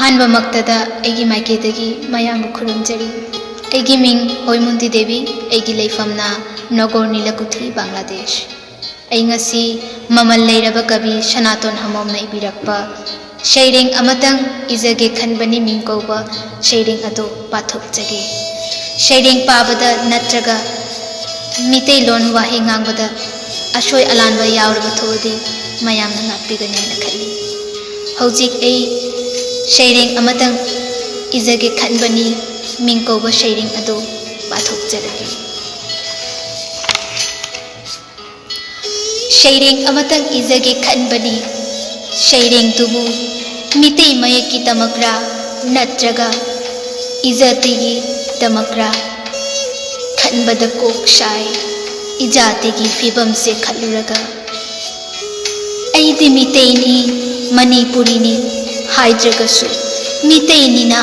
अहानबमक्तदा एगी माइकेदगी मयाम खुरुमजरी एगी Ming होइमुंदी देवी एगी लेफमना नगोर नीलकुथी बांग्लादेश एंगसी ममल लेरब कवि सनातन हमोमना इबिरक्पा शेरिंग अमतंग इजगे खनबनी मिंग कौबा शेरिंग अदो पाथोकजगे शेरिंग पाबदा नत्रगा मिते लोन वाहे ngangbada asoi alanba yaurba thodi mayamna ngapigane na khali hojik ei शेरिंग अमतंग इजगे खनबनी मिंकोब शेरिंग अदो पाथोकजरगे शेरिंग अमतंग इजगे खनबनी शेरिंग तुबु मिते मयकी तमकरा नत्रगा इजतेगी तमकरा खनबद कोकशाय इजातेगी फिबम से खलुरगा ऐदि मितेनी मणिपुरीनी हाइद्रगसु मितेनिना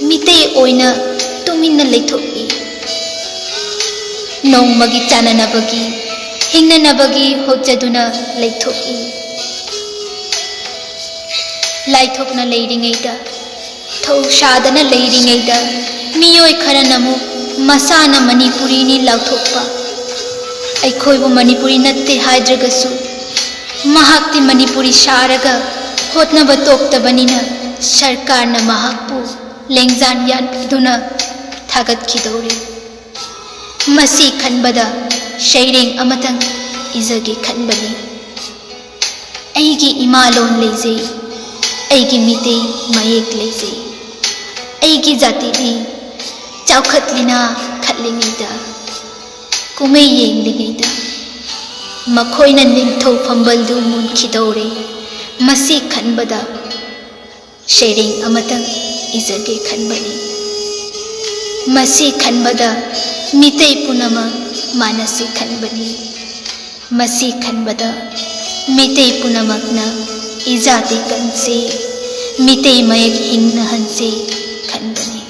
मिते ओइना तुमिन्ना लेथोई नोंमगी चाननबगी हिंगननबगी होजदुना लेथोई लाइथोकना लेरिङैदा थौसादना लेरिङैदा मियोय खरनमु मसाना मणिपुरीनी लाउथोकपा अखोइबु मणिपुरी नत्ते हाइद्रगसु महाक्ति मणिपुरी सारगा होतनब तोक्तबनिना सरकारना महाकपु लेंजान यान पिदुना थागतखिदौरे मसी खनबदा शेरिंग अमतंग इजगे खनबनी ऐगी इमालोन लेजे ऐगी मिते मयेक लेजे ऐगी जातिदी चाउखतलिना खतलिङैदा कुमै येंलिङैदा मखोइना निंथौ फंबलदु मुनखिदौरे मसी खनबदा शेरिंग अमतंग इजगे खनबनी मसी खनबदा मिते पुनम मानसी खनबनी मसी खनबदा मिते पुनमकना इजाते कंसे मिते मयक हिंगना हंसे खनबनी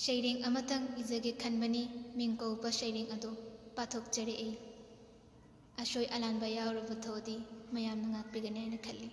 शेरिंग अमतंग इजगे खनबनी मिंकोब शेरिंग अदो पाथोकजरे ए असोय अलानबा याउरब थोदी मयामना ngakpigane na khali